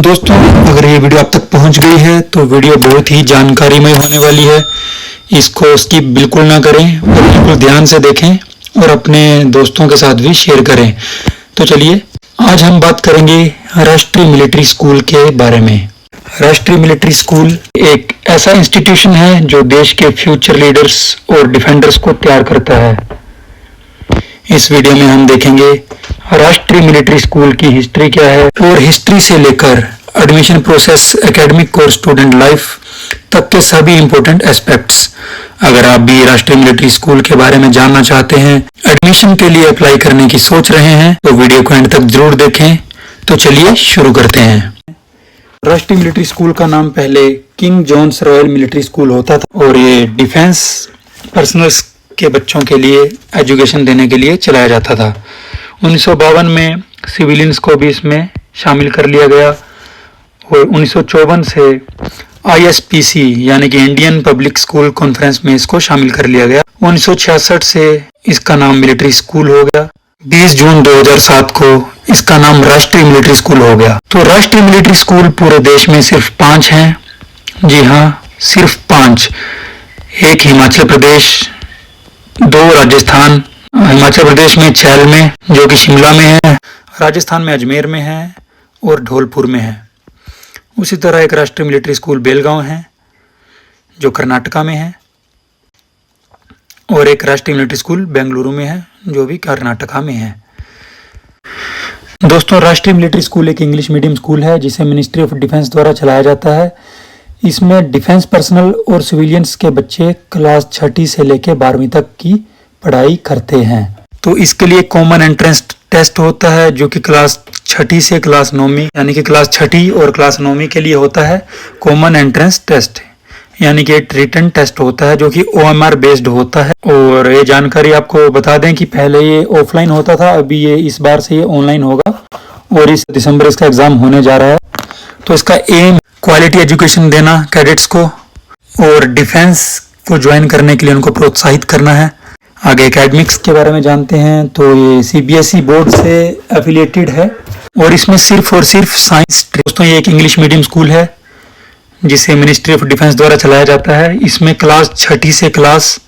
दोस्तों, अगर ये वीडियो आप तक पहुंच गई है तो वीडियो बहुत ही जानकारीमय होने वाली है। इसको स्किप बिल्कुल ना करें और बिल्कुल ध्यान से देखें और अपने दोस्तों के साथ भी शेयर करें। तो चलिए, आज हम बात करेंगे राष्ट्रीय मिलिट्री स्कूल के बारे में। राष्ट्रीय मिलिट्री स्कूल एक ऐसा इंस्टीट्यूशन है जो देश के फ्यूचर लीडर्स और डिफेंडर्स को तैयार करता है। इस वीडियो में हम देखेंगे राष्ट्रीय मिलिट्री स्कूल की हिस्ट्री क्या है और हिस्ट्री से लेकर एडमिशन प्रोसेस, एकेडमिक और स्टूडेंट लाइफ तक के सभी इंपॉर्टेंट एस्पेक्ट्स। अगर आप भी राष्ट्रीय मिलिट्री स्कूल के बारे में जानना चाहते हैं, एडमिशन के लिए अप्लाई करने की सोच रहे हैं, तो वीडियो को एंड तक जरूर देखें। तो चलिए शुरू करते हैं। राष्ट्रीय मिलिट्री स्कूल का नाम पहले King John's Royal Military School होता था और ये डिफेंस पर्सनल्स के बच्चों के लिए एजुकेशन देने के लिए चलाया जाता था। 1952 में सिविलियंस को भी इसमें शामिल कर लिया गया और 1954 से ISPC यानी कि इंडियन पब्लिक स्कूल कॉन्फ्रेंस में इसको शामिल कर लिया गया। 1966 से इसका नाम मिलिट्री स्कूल हो गया। 20 जून 2007 को इसका नाम राष्ट्रीय मिलिट्री स्कूल हो गया। तो राष्ट्रीय मिलिट्री स्कूल पूरे देश में सिर्फ 5 हैं। जी हाँ, सिर्फ 5। एक हिमाचल प्रदेश, 2 राजस्थान, हिमाचल प्रदेश में छैल में जो कि शिमला में है, राजस्थान में अजमेर में है और धौलपुर में है। उसी तरह एक राष्ट्रीय मिलिट्री स्कूल बेलगांव है जो कर्नाटका में है और एक राष्ट्रीय मिलिट्री स्कूल बेंगलुरु में है जो भी कर्नाटका में है। दोस्तों, राष्ट्रीय मिलिट्री स्कूल एक इंग्लिश मीडियम स्कूल है जिसे मिनिस्ट्री ऑफ डिफेंस द्वारा चलाया जाता है। इसमें डिफेंस पर्सनल और सिविलियंस के बच्चे क्लास 6ठी से लेकर 12वीं तक की पढ़ाई करते हैं। तो इसके लिए कॉमन एंट्रेंस टेस्ट होता है जो कि क्लास 6ठी से क्लास 9वीं यानी कि क्लास 6ठी और क्लास 9वीं के लिए होता है कॉमन एंट्रेंस टेस्ट, यानी कि एक रिटन टेस्ट होता है जो कि OMR बेस्ड होता है। और ये जानकारी आपको बता दें कि पहले ये ऑफलाइन होता था, अभी ये इस बार से ये ऑनलाइन होगा और इस दिसंबर इसका एग्जाम होने जा रहा है। तो इसका एम क्वालिटी एजुकेशन देना कैडेट्स को और डिफेंस को ज्वाइन करने के लिए उनको प्रोत्साहित करना है। आगे एकेडमिक्स के बारे में जानते हैं तो ये CBSE बोर्ड से एफिलिएटेड है और इसमें सिर्फ और सिर्फ साइंस। दोस्तों, ये एक इंग्लिश मीडियम स्कूल है जिसे मिनिस्ट्री ऑफ डिफेंस द्वारा चलाया जाता है। इसमें क्लास 6ठी से क्लास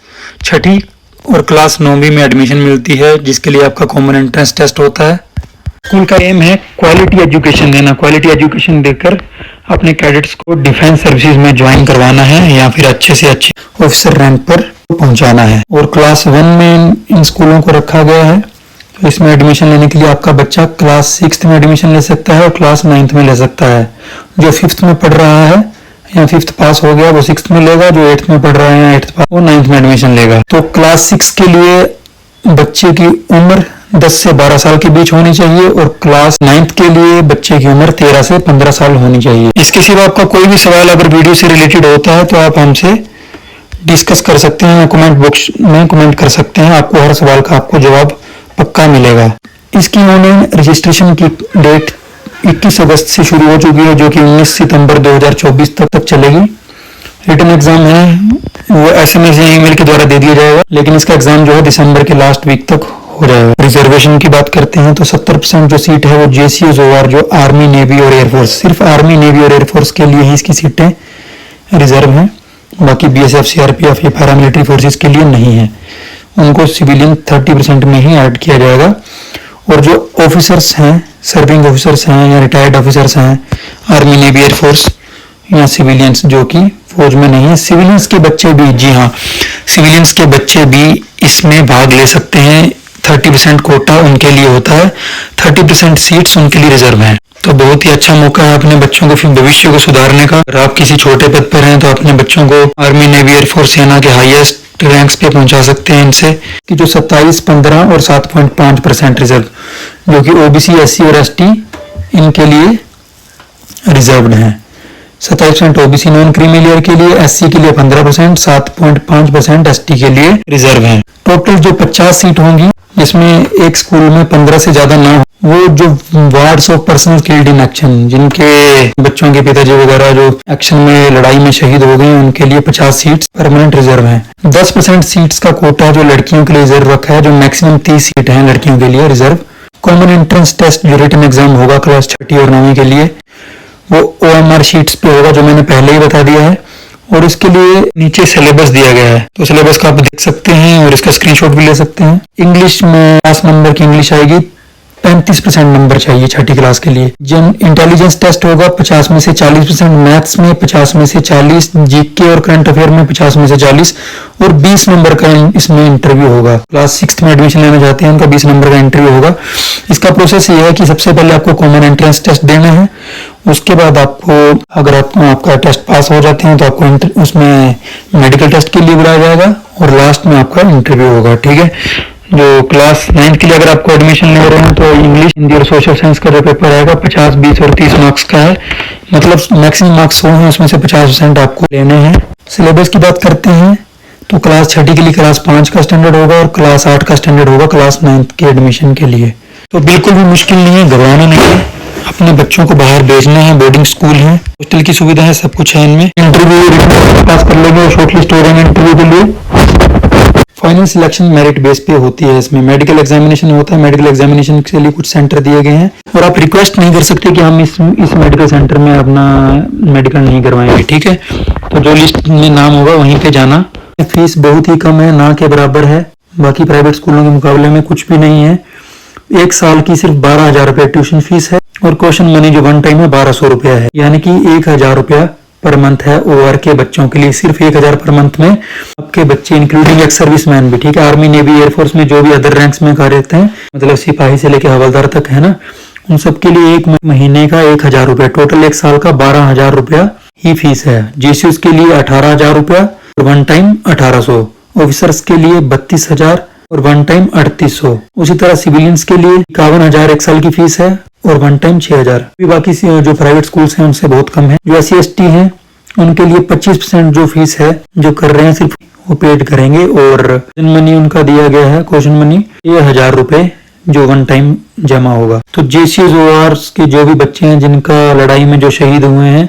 6ठी और क्लास 9वीं में एडमिशन मिलती है जिसके लिए आपका कॉमन एंट्रेंस टेस्ट होता है। स्कूल का एम है क्वालिटी एजुकेशन देना, क्वालिटी एजुकेशन देकर अपने कैडेट्स को डिफेंस सर्विसेज में ज्वाइन करवाना है या फिर अच्छे से अच्छे ऑफिसर रैंक पर पहुंचाना है। और क्लास 1 में इन स्कूलों को रखा गया है। तो इसमें एडमिशन लेने के लिए आपका बच्चा क्लास 6th में एडमिशन ले सकता है और क्लास 9th में ले सकता है। जो 5th में पढ़ रहा है या 5th पास हो गया वो 6th में लेगा, जो 8th में पढ़ रहा है या 8th पास वो 9th में एडमिशन लेगा। तो क्लास 6 के लिए बच्चे की उम्र 10 से 12 साल के बीच होनी चाहिए और क्लास 9th के लिए बच्चे की उम्र 13 से 15 साल होनी चाहिए। इसके सिवा आपका कोई भी सवाल अगर वीडियो से रिलेटेड होता है तो आप हमसे डिस्कस कर सकते हैं, कमेंट बॉक्स में कमेंट कर सकते हैं। आपको हर सवाल का आपको जवाब पक्का मिलेगा। इसकी ऑनलाइन रजिस्ट्रेशन की डेट 21 अगस्त से शुरू हो चुकी है जो कि 19 सितंबर 2024 तक चलेगी। रिटन एग्जाम है वो SMS या ईमेल के द्वारा दे दिया जाएगा, लेकिन इसका एग्जाम जो है दिसंबर के लास्ट वीक तक हो जाएगा। रिजर्वेशन की बात करते हैं तो 70% जो सीट है वो JCOs OR जो आर्मी, नेवी और एयरफोर्स, सिर्फ आर्मी, नेवी और एयरफोर्स के लिए ही इसकी सीटें रिजर्व हैं। बाकी BSF, CRPF या पैरामिलिट्री फोर्सेस के लिए नहीं है। उनको सिविलियन 30% में ही ऐड किया जाएगा। और जो ऑफिसर्स हैं, सर्विंग ऑफिसर्स हैं या रिटायर्ड ऑफिसर्स हैं आर्मी, नेवी, एयरफोर्स या सिविलियंस जो कि फौज में नहीं है, सिविलियंस के बच्चे भी, जी हाँ, सिविलियंस के बच्चे भी इसमें भाग ले सकते हैं। 30% कोटा उनके लिए होता है, 30% सीट्स उनके लिए रिजर्व हैं। तो बहुत ही अच्छा मौका है अपने बच्चों को फिर भविष्य को सुधारने का। अगर आप किसी छोटे पद पर हैं तो अपने बच्चों को आर्मी, नेवी, एयरफोर्स, सेना के हाईएस्ट रैंक्स पे पहुंचा सकते हैं इनसे। कि जो 27, 15 और 7.5% रिजर्व जो कि OBC, SC और ST इनके लिए रिजर्व्ड हैं। 27% OBC नॉन क्रीमी लेयर के लिए, SC के लिए 15%, 7.5% ST के लिए रिजर्व हैं। टोटल जो 50 सीट होंगी जिसमें एक स्कूल में 15 से ज्यादा ना हो, वो जो wards of personnel killed in action, जिनके बच्चों के पिताजी वगैरह जो एक्शन में लड़ाई में शहीद हो गए, उनके लिए 50 सीट्स परमानेंट रिजर्व हैं। 10% सीट्स का कोटा जो लड़कियों के लिए रिजर्व रखा है, जो मैक्सिमम 30 सीट हैं लड़कियों के लिए रिजर्व। कॉमन एंट्रेंस टेस्ट जो रिटन एग्जाम होगा क्लास 6ठी और 9वीं के लिए, वो OMR शीट्स पे होगा, जो मैंने पहले ही बता दिया है। और इसके लिए नीचे सिलेबस दिया गया है, तो सिलेबस का आप देख सकते हैं और इसका स्क्रीनशॉट भी ले सकते हैं। इंग्लिश में 50 नंबर की इंग्लिश आएगी, 35% नंबर चाहिए छठी क्लास के लिए। जन इंटेलिजेंस टेस्ट होगा 50 में से 40%, मैथ्स में 50 में से 40, जीके और करंट अफेयर में 50 में से 40 और 20 नंबर का इसमें इंटरव्यू होगा। क्लास 6 में एडमिशन लेना चाहते हैं उनका 20 नंबर का इंटरव्यू होगा। इसका प्रोसेस ये है कि सबसे पहले आपको कॉमन एंट्रेंस टेस्ट देना है, उसके बाद आपको अगर आपका टेस्ट पास हो जाते हैं तो आपको उसमें मेडिकल टेस्ट के लिए बुलाया जाएगा और लास्ट में आपका इंटरव्यू होगा। ठीक है, जो क्लास 9 के लिए अगर आपको एडमिशन ले रहे हैं तो इंग्लिश, हिंदी और सोशल साइंस का जो पेपर आएगा 50, 20 और 30 मार्क्स का है, मतलब मैक्सिमम मार्क्स 100 हैं, उसमें से 50% आपको लेने हैं। सिलेबस की बात करते हैं तो क्लास छठी के लिए क्लास 5 का स्टैंडर्ड होगा और क्लास 8 का स्टैंडर्ड होगा क्लास 9 के एडमिशन के लिए। तो बिल्कुल भी मुश्किल नहीं है, घबराना नहीं है, अपने बच्चों को बाहर भेजना है, बोर्डिंग स्कूल है, हॉस्टल की सुविधा है, सब कुछ है इनमें। इंटरव्यू पास कर लेंगे और शॉर्टलिस्ट हो जाएंगे इंटरव्यू के लिए। फाइनल सिलेक्शन मेरिट बेस पे होती है, इसमें मेडिकल एग्जामिनेशन होता है, मेडिकल एग्जामिनेशन के लिए कुछ सेंटर दिए गए हैं और आप रिक्वेस्ट नहीं कर सकते कि हम इस मेडिकल सेंटर में अपना मेडिकल नहीं करवाएंगे। ठीक है, तो जो लिस्ट में नाम होगा वहीं पे जाना। फीस बहुत ही कम है, ना के बराबर है, बाकी प्राइवेट स्कूलों के मुकाबले में कुछ भी नहीं है। एक साल की सिर्फ 12,000 रुपये ट्यूशन फीस है और क्वेश्चन मनी जो वन टाइम है 1200 रुपया है, यानी कि 1,000 रुपया पर मंथ है OR के बच्चों के लिए। सिर्फ 1,000 पर मंथ में आपके बच्चे इंक्लूडिंग एक्स सर्विसमैन भी, ठीक है, आर्मी, नेवी, एयरफोर्स में जो भी अदर रैंक्स में कार्यरत हैं, मतलब सिपाही से लेकर हवलदार तक है ना, उन सब के लिए एक महीने का 1,000 रुपया, टोटल एक साल का 12,000 रुपया ही फीस है। GCUs के लिए 18,000 रुपया और वन टाइम 1,800, ऑफिसर्स के लिए 32,000 और वन टाइम 3,800। उसी तरह सिविलियंस के लिए 51,000 एक साल की फीस है और वन टाइम 6,000। बाकी जो प्राइवेट स्कूल्स हैं उनसे बहुत कम है। जो SC ST हैं उनके लिए 25% जो फीस है जो कर रहे हैं सिर्फ वो पेड करेंगे और मनी उनका दिया गया है, क्वेश्चन मनी 1,000 रुपए जो वन टाइम जमा होगा। तो GCUs ORs के जो भी बच्चे हैं जिनका लड़ाई में जो शहीद हुए हैं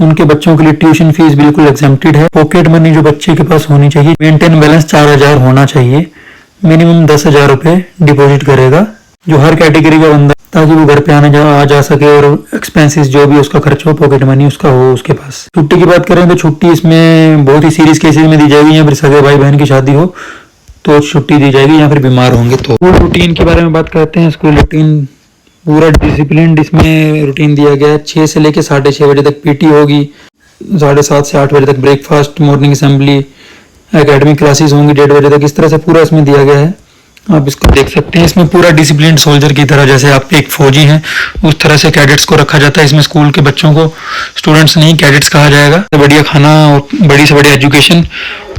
उनके बच्चों के लिए ट्यूशन फीस बिल्कुल एग्जेम्प्टेड है। पॉकेट मनी जो बच्चे के पास होनी चाहिए, मेंटेन बैलेंस 4,000 होना चाहिए, मिनिमम 10,000 रुपए डिपॉजिट करेगा जो हर कैटेगरी का बंदा, ताकि वो घर पे आ जा सके और एक्सपेंसेस जो भी उसका खर्च हो, पॉकेट मनी उसका हो उसके पास। छुट्टी की बात करें तो छुट्टी इसमें बहुत ही सीरियस केसेस में दी जाएगी, या फिर सगे भाई बहन की शादी हो तो छुट्टी दी जाएगी, या फिर बीमार होंगे तो। स्कूल रूटीन के बारे में बात करते हैं। स्कूल रूटीन पूरा डिसिप्लिन इसमें रूटीन दिया गया है। 6 से लेकर 6:30 बजे तक PT होगी, 7:30 से 8 बजे तक breakfast, morning assembly, academic classes होंगी 1:30 बजे तक। इस तरह से पूरा इसमें दिया गया है, आप इसको देख सकते हैं। इसमें पूरा डिसिप्लिन सोल्जर की तरह, जैसे आप एक फौजी हैं उस तरह से कैडेट्स को रखा जाता है। इसमें स्कूल के बच्चों को स्टूडेंट्स नहीं कैडेट्स कहा जाएगा। बढ़िया खाना और बड़ी से बड़ी एजुकेशन।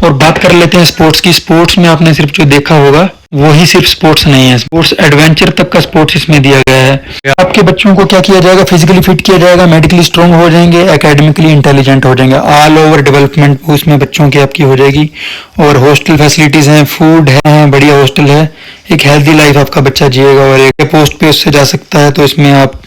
और बात कर लेते हैं स्पोर्ट्स की। स्पोर्ट्स में आपने सिर्फ जो देखा होगा वो ही सिर्फ स्पोर्ट्स नहीं है, स्पोर्ट्स एडवेंचर तक का स्पोर्ट्स इसमें दिया गया है। आपके बच्चों को क्या किया जाएगा, फिजिकली फिट किया जाएगा, मेडिकली स्ट्रांग हो जाएंगे, एकेडमिकली इंटेलिजेंट हो जाएंगे। ऑल ओवर डेवलपमेंट उसमें बच्चों की आपकी हो जाएगी। और हॉस्टल फैसिलिटीज हैं, फूड है, बढ़िया हॉस्टल है, एक हेल्दी लाइफ आपका बच्चा जिएगा और एक पोस्ट पे उससे जा सकता है। तो इसमें आप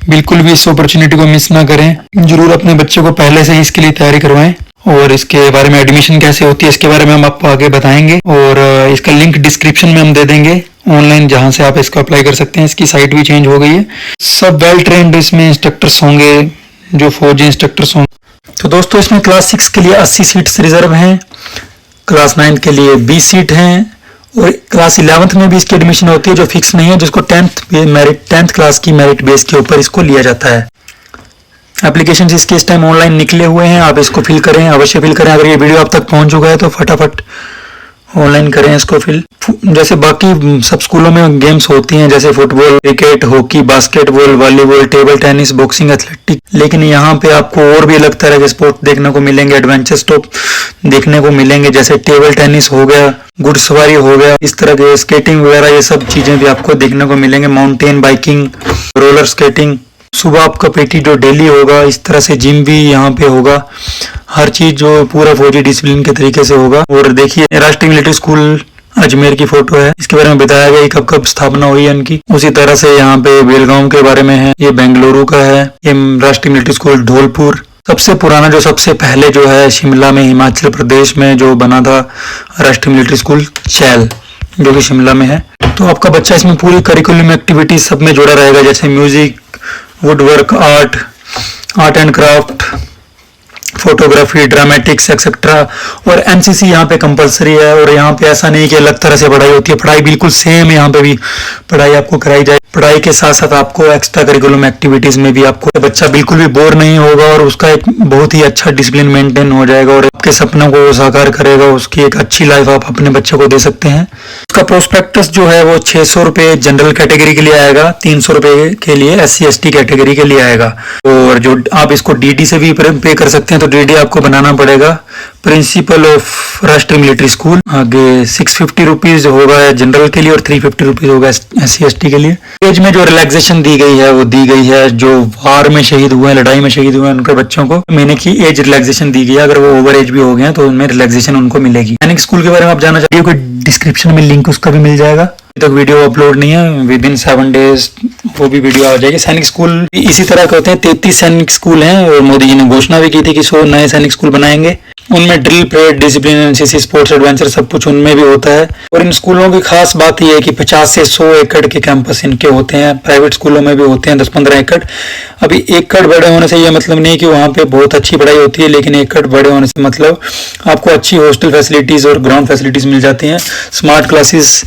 बिल्कुल भी इस अपॉर्चुनिटी को मिस ना करें, जरूर अपने बच्चे को पहले से ही इसके लिए तैयारी करवाएं। और इसके बारे में एडमिशन कैसे होती है इसके बारे में हम आपको आगे बताएंगे और इसका लिंक डिस्क्रिप्शन में हम दे देंगे ऑनलाइन, जहां से आप इसको अप्लाई कर सकते हैं। इसकी साइट भी चेंज हो गई है। सब वेल ट्रेंड इसमें इंस्ट्रक्टर्स होंगे, जो फौजी इंस्ट्रक्टर्स होंगे। तो दोस्तों इसमें क्लास 6 के लिए 80 सीट्स रिजर्व हैं, क्लास 9 के लिए 20 सीट हैं और क्लास 11th में भी इसकी एडमिशन होती है जो फिक्स नहीं है, जिसको 10th क्लास की मेरिट बेस के ऊपर इसको लिया जाता है। एप्लीकेशन इसके इस टाइम ऑनलाइन निकले हुए हैं, आप इसको फिल करें, अवश्य फिल करें। अगर ये वीडियो आप तक पहुंच चुका है तो फटाफट ऑनलाइन करें इसको फिल। जैसे बाकी सब स्कूलों में गेम्स होती हैं, जैसे football, cricket, hockey, basketball, volleyball, table tennis, boxing, athletic, लेकिन यहाँ पे आपको और भी अलग तरह के स्पोर्ट देखने को मिलेंगे, एडवेंचर स्पोर्ट देखने को मिलेंगे, जैसे टेबल टेनिस हो गया, घुड़सवारी हो गया, इस तरह के स्केटिंग वगैरह, ये सब चीजें भी आपको देखने को मिलेंगे। Mountain biking, roller skating. सुबह आपका PT जो डेली होगा, इस तरह से जिम भी यहाँ पे होगा। हर चीज जो पूरा फौजी डिसिप्लिन के तरीके से होगा। और देखिए राष्ट्रीय मिलिट्री स्कूल अजमेर की फोटो है, इसके बारे में बताया गया कब कब स्थापना हुई है इनकी। उसी तरह से यहाँ पे बेलगांव के बारे में है, ये बेंगलुरु का है। ये राष्ट्रीय मिलिट्री स्कूल धौलपुर। सबसे पुराना जो सबसे पहले जो है शिमला में, हिमाचल प्रदेश में जो बना था राष्ट्रीय मिलिट्री स्कूल चैल, जो कि शिमला में है। तो आपका बच्चा इसमें पूरी करिकुलम एक्टिविटीज सब में जुड़ा रहेगा, जैसे music, would work, art, art and craft, photography, dramatics etcetera. और एनसीसी यहाँ पे कंपलसरी है, और यहाँ पे ऐसा नहीं कि अलग तरह से पढ़ाई होती है, पढ़ाई बिल्कुल सेम है, यहाँ पे भी पढ़ाई आपको कराई जाए। पढ़ाई के साथ साथ आपको एक्स्ट्रा करिकुलम एक्टिविटीज में भी आपको बच्चा बिल्कुल भी बोर नहीं होगा, और उसका एक बहुत ही अच्छा डिसिप्लिन मेंटेन हो जाएगा, और आपके सपनों को साकार करेगा। उसकी एक अच्छी लाइफ आप अपने बच्चे को दे सकते हैं। उसका प्रोस्पेक्टस जो है वो 600 रुपये जनरल कैटेगरी के लिए आएगा, 300 रुपये के लिए SC/ST कैटेगरी के लिए आएगा। और जो आप इसको DD से भी पे कर सकते हैं, तो DD आपको बनाना पड़ेगा। प्रिंसिपल ऑफ राष्ट्रीय मिलिट्री स्कूल, आगे 650 रुपीज होगा जनरल के लिए, और 350 रुपीज होगा SC/ST के लिए। एज में जो रिलैक्सेशन दी गई है वो दी गई है जो वार में शहीद हुए हैं, लड़ाई में शहीद हुए हैं, उनके बच्चों को महीने की एज रिलैक्सेशन दी गई है। अगर वो ओवर एज भी हो गए हैं तो उनमें रिलैक्सेशन उनको मिलेगी। सैनिक स्कूल के बारे में आप जानना चाहिए, कोई डिस्क्रिप्शन में लिंक उसका भी मिल जाएगा। अभी तक वीडियो अपलोड नहीं है, विद इन 7 डेज वो भी वीडियो आ जाएगी। सैनिक स्कूल इसी तरह के होते हैं, 33 सैनिक स्कूल हैं, और मोदी जी ने घोषणा भी की थी कि 100 नए सैनिक स्कूल बनाएंगे। उनमें drill, parade, discipline, NCC, sports, adventure सब कुछ उनमें भी होता है। और इन स्कूलों की खास बात यह है कि 50 से 100 एकड़ के कैंपस इनके होते हैं। प्राइवेट स्कूलों में भी होते हैं 10-15 एकड़। अभी एकड़ बड़े होने से यह मतलब नहीं कि वहाँ पे बहुत अच्छी पढ़ाई होती है, लेकिन एकड़ बड़े होने से मतलब आपको अच्छी हॉस्टल फैसिलिटीज और ग्राउंड फैसिलिटीज मिल जाती हैं। स्मार्ट क्लासेस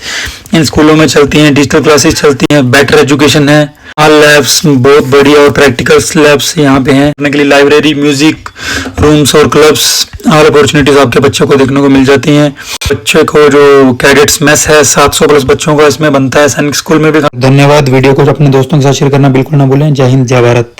इन स्कूलों में चलती हैं, डिजिटल क्लासेस चलती हैं, बेटर एजुकेशन है, ऑल लैब्स बहुत बढ़िया, और प्रैक्टिकल लैब्स यहाँ पे हैं। पढ़ने के लिए लाइब्रेरी, म्यूजिक रूम्स और क्लब्स, ऑल अपॉर्चुनिटीज आपके बच्चों को देखने को मिल जाती हैं। बच्चे को जो कैडेट्स मेस है 700 प्लस बच्चों का इसमें बनता है सैनिक स्कूल में भी। धन्यवाद। वीडियो को अपने दोस्तों के साथ शेयर करना बिल्कुल ना भूलें। जय हिंद, जय भारत।